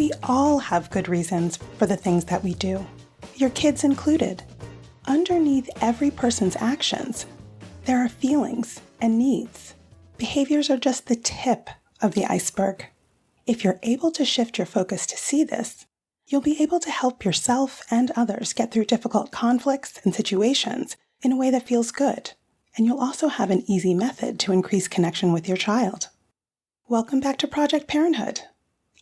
We all have good reasons for the things that we do, your kids included. Underneath every person's actions, there are feelings and needs. Behaviors are just the tip of the iceberg. If you're able to shift your focus to see this, you'll be able to help yourself and others get through difficult conflicts and situations in a way that feels good, and you'll also have an easy method to increase connection with your child. Welcome back to Project Parenthood.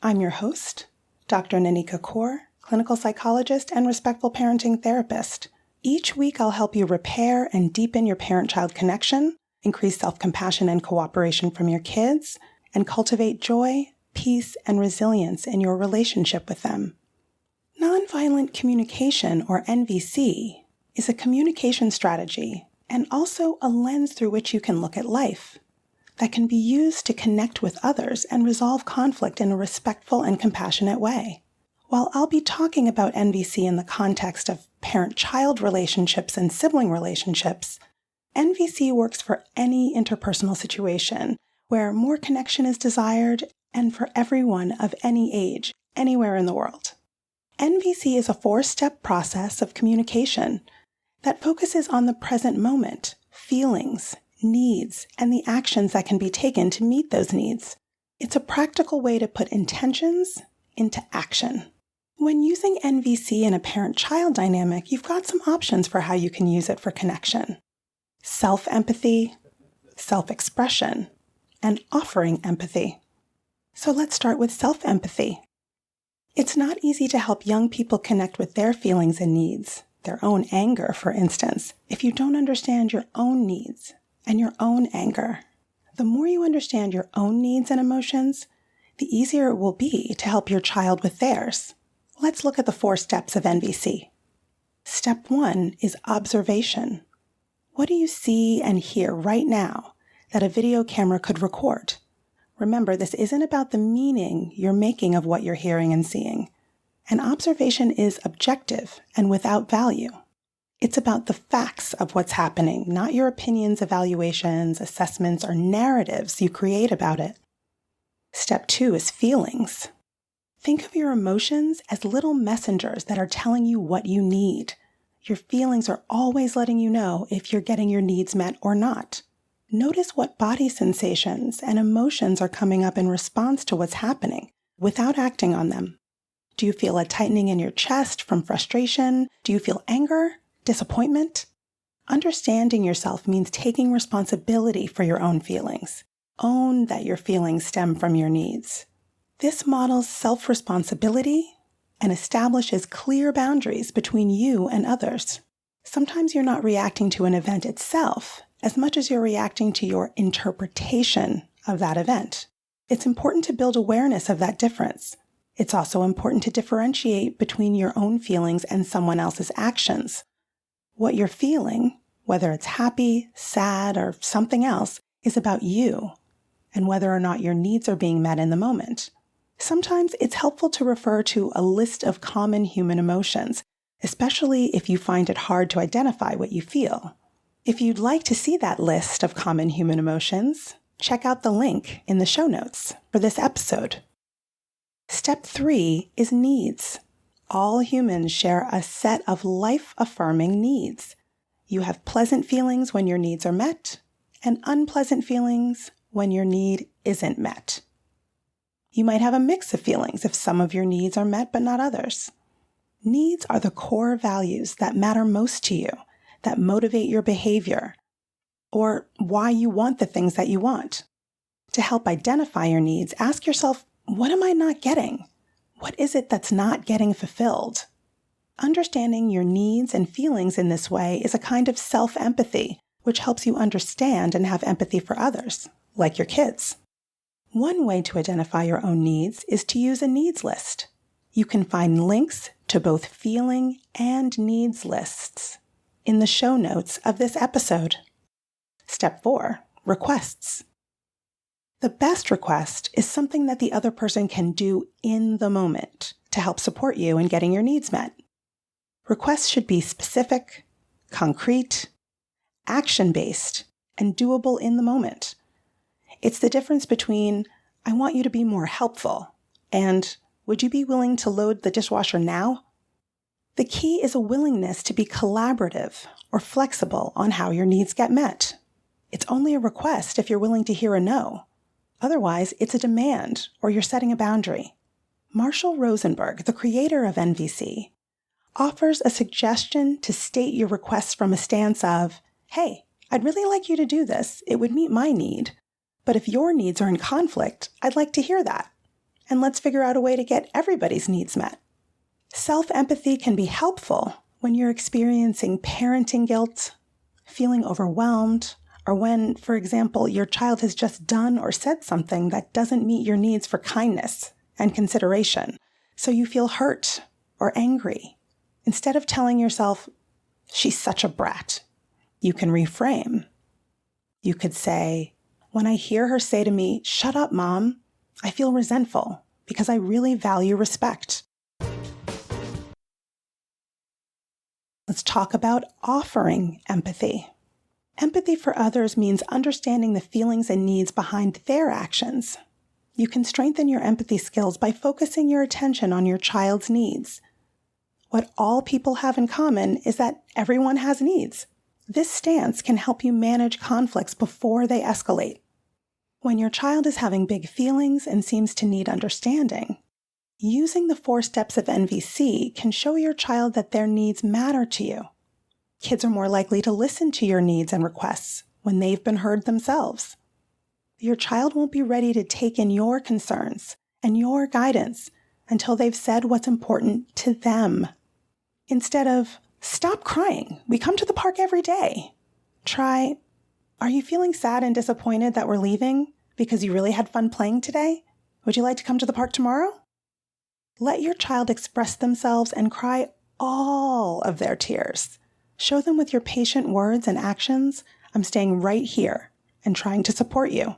I'm your host, Dr. Nanika Kaur, clinical psychologist and respectful parenting therapist. Each week I'll help you repair and deepen your parent-child connection, increase self-compassion and cooperation from your kids, and cultivate joy, peace, and resilience in your relationship with them. Nonviolent communication, or NVC, is a communication strategy and also a lens through which you can look at life that can be used to connect with others and resolve conflict in a respectful and compassionate way. While I'll be talking about NVC in the context of parent-child relationships and sibling relationships, NVC works for any interpersonal situation where more connection is desired and for everyone of any age, anywhere in the world. NVC is a 4-step process of communication that focuses on the present moment, feelings, needs, and the actions that can be taken to meet those needs. It's a practical way to put intentions into action. When using NVC in a parent-child dynamic, you've got some options for how you can use it for connection. Self-empathy, self-expression, and offering empathy. So let's start with self-empathy. It's not easy to help young people connect with their feelings and needs, their own anger, for instance, if you don't understand your own needs and your own anger. The more you understand your own needs and emotions, the easier it will be to help your child with theirs. Let's look at the 4 steps of NVC. Step 1 is observation. What do you see and hear right now that a video camera could record? Remember, this isn't about the meaning you're making of what you're hearing and seeing. An observation is objective and without value. It's about the facts of what's happening, not your opinions, evaluations, assessments, or narratives you create about it. Step 2 is feelings. Think of your emotions as little messengers that are telling you what you need. Your feelings are always letting you know if you're getting your needs met or not. Notice what body sensations and emotions are coming up in response to what's happening without acting on them. Do you feel a tightening in your chest from frustration? Do you feel anger, disappointment? Understanding yourself means taking responsibility for your own feelings. Own that your feelings stem from your needs. This models self-responsibility and establishes clear boundaries between you and others. Sometimes you're not reacting to an event itself as much as you're reacting to your interpretation of that event. It's important to build awareness of that difference. It's also important to differentiate between your own feelings and someone else's actions. What you're feeling, whether it's happy, sad, or something else, is about you and whether or not your needs are being met in the moment. Sometimes it's helpful to refer to a list of common human emotions, especially if you find it hard to identify what you feel. If you'd like to see that list of common human emotions, check out the link in the show notes for this episode. Step 3 is needs. All humans share a set of life-affirming needs. You have pleasant feelings when your needs are met, and unpleasant feelings when your need isn't met. You might have a mix of feelings if some of your needs are met but not others. Needs are the core values that matter most to you, that motivate your behavior, or why you want the things that you want. To help identify your needs, ask yourself, what am I not getting? What is it that's not getting fulfilled? Understanding your needs and feelings in this way is a kind of self-empathy, which helps you understand and have empathy for others, like your kids. One way to identify your own needs is to use a needs list. You can find links to both feeling and needs lists in the show notes of this episode. Step 4, requests. The best request is something that the other person can do in the moment to help support you in getting your needs met. Requests should be specific, concrete, action-based, and doable in the moment. It's the difference between, I want you to be more helpful, and would you be willing to load the dishwasher now? The key is a willingness to be collaborative or flexible on how your needs get met. It's only a request if you're willing to hear a no. Otherwise, it's a demand or you're setting a boundary. Marshall Rosenberg, the creator of NVC, offers a suggestion to state your requests from a stance of, hey, I'd really like you to do this. It would meet my need. But if your needs are in conflict, I'd like to hear that. And let's figure out a way to get everybody's needs met. Self-empathy can be helpful when you're experiencing parenting guilt, feeling overwhelmed, or when, for example, your child has just done or said something that doesn't meet your needs for kindness and consideration, so you feel hurt or angry. Instead of telling yourself, she's such a brat, you can reframe. You could say, when I hear her say to me, shut up, Mom, I feel resentful because I really value respect. Let's talk about offering empathy. Empathy for others means understanding the feelings and needs behind their actions. You can strengthen your empathy skills by focusing your attention on your child's needs. What all people have in common is that everyone has needs. This stance can help you manage conflicts before they escalate. When your child is having big feelings and seems to need understanding, using the 4 steps of NVC can show your child that their needs matter to you. Kids are more likely to listen to your needs and requests when they've been heard themselves. Your child won't be ready to take in your concerns and your guidance until they've said what's important to them. Instead of, stop crying, we come to the park every day, try, are you feeling sad and disappointed that we're leaving because you really had fun playing today? Would you like to come to the park tomorrow? Let your child express themselves and cry all of their tears. Show them with your patient words and actions, I'm staying right here and trying to support you.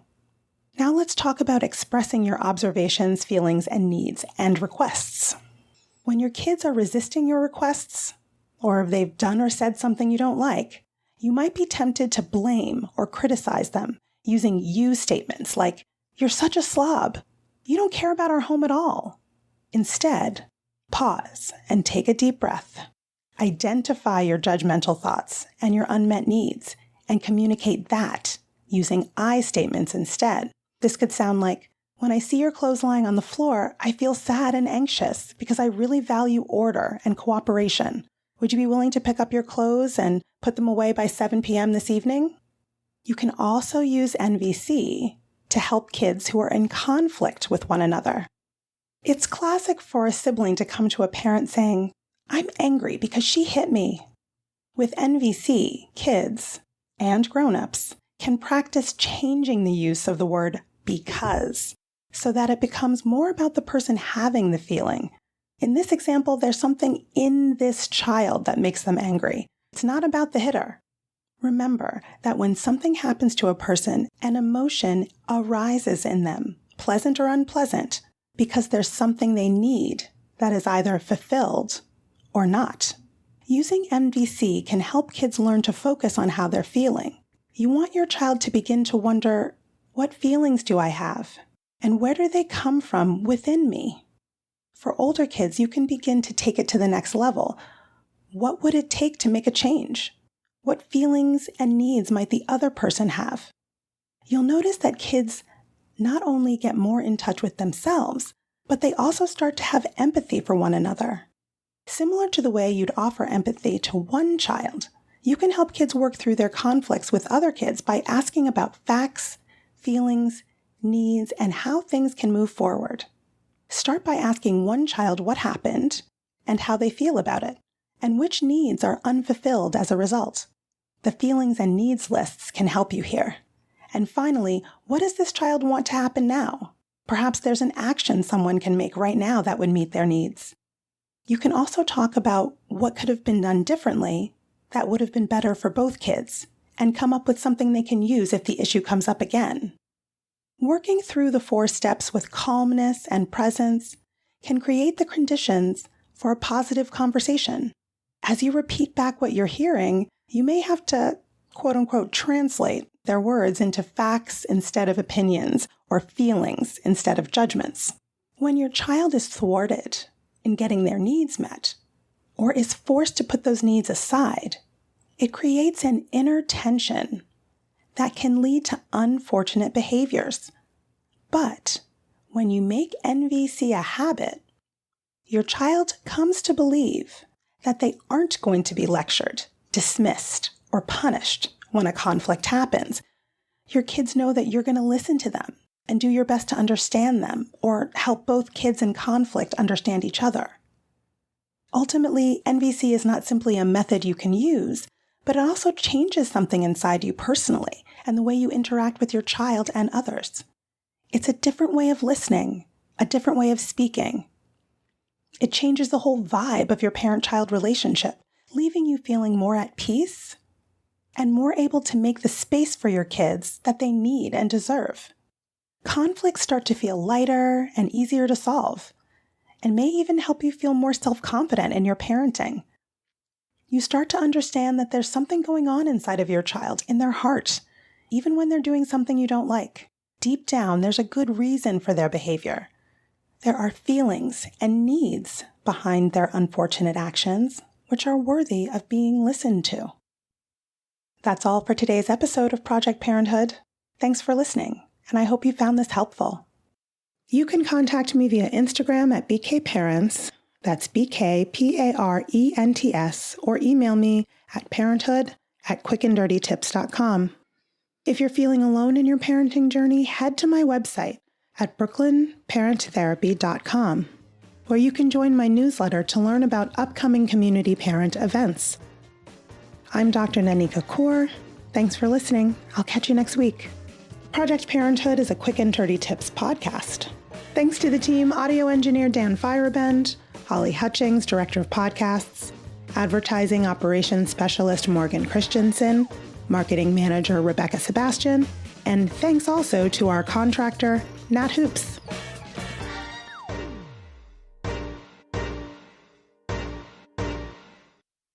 Now let's talk about expressing your observations, feelings, and needs and requests. When your kids are resisting your requests, or if they've done or said something you don't like, you might be tempted to blame or criticize them using you statements like, you're such a slob. You don't care about our home at all. Instead, pause and take a deep breath. Identify your judgmental thoughts and your unmet needs and communicate that using I statements instead. This could sound like, when I see your clothes lying on the floor, I feel sad and anxious because I really value order and cooperation. Would you be willing to pick up your clothes and put them away by 7 p.m. this evening? You can also use NVC to help kids who are in conflict with one another. It's classic for a sibling to come to a parent saying, I'm angry because she hit me. With NVC, kids and grown-ups can practice changing the use of the word because so that it becomes more about the person having the feeling. In this example, there's something in this child that makes them angry. It's not about the hitter. Remember that when something happens to a person, an emotion arises in them, pleasant or unpleasant, because there's something they need that is either fulfilled or not. Using NVC can help kids learn to focus on how they're feeling. You want your child to begin to wonder, what feelings do I have? And where do they come from within me? For older kids, you can begin to take it to the next level. What would it take to make a change? What feelings and needs might the other person have? You'll notice that kids not only get more in touch with themselves, but they also start to have empathy for one another. Similar to the way you'd offer empathy to one child, you can help kids work through their conflicts with other kids by asking about facts, feelings, needs, and how things can move forward. Start by asking one child what happened and how they feel about it, and which needs are unfulfilled as a result. The feelings and needs lists can help you here. And finally, what does this child want to happen now? Perhaps there's an action someone can make right now that would meet their needs. You can also talk about what could have been done differently that would have been better for both kids, and come up with something they can use if the issue comes up again. Working through the 4 steps with calmness and presence can create the conditions for a positive conversation. As you repeat back what you're hearing, you may have to, quote-unquote, translate their words into facts instead of opinions or feelings instead of judgments. When your child is thwarted in getting their needs met, or is forced to put those needs aside, it creates an inner tension that can lead to unfortunate behaviors. But when you make NVC a habit, your child comes to believe that they aren't going to be lectured, dismissed, or punished when a conflict happens. Your kids know that you're going to listen to them and do your best to understand them or help both kids in conflict understand each other. Ultimately, NVC is not simply a method you can use, but it also changes something inside you personally and the way you interact with your child and others. It's a different way of listening, a different way of speaking. It changes the whole vibe of your parent-child relationship, leaving you feeling more at peace and more able to make the space for your kids that they need and deserve. Conflicts start to feel lighter and easier to solve, and may even help you feel more self-confident in your parenting. You start to understand that there's something going on inside of your child, in their heart, even when they're doing something you don't like. Deep down, there's a good reason for their behavior. There are feelings and needs behind their unfortunate actions, which are worthy of being listened to. That's all for today's episode of Project Parenthood. Thanks for listening, and I hope you found this helpful. You can contact me via Instagram at BKParents, that's BKPARENTS, or email me at parenthood@quickanddirtytips.com. If you're feeling alone in your parenting journey, head to my website at brooklynparenttherapy.com, where you can join my newsletter to learn about upcoming community parent events. I'm Dr. Nanika Kaur. Thanks for listening. I'll catch you next week. Project Parenthood is a Quick and Dirty Tips podcast. Thanks to the team, audio engineer Dan Firebend, Holly Hutchings, director of podcasts, advertising operations specialist Morgan Christensen, marketing manager Rebecca Sebastian, and thanks also to our contractor, Nat Hoops.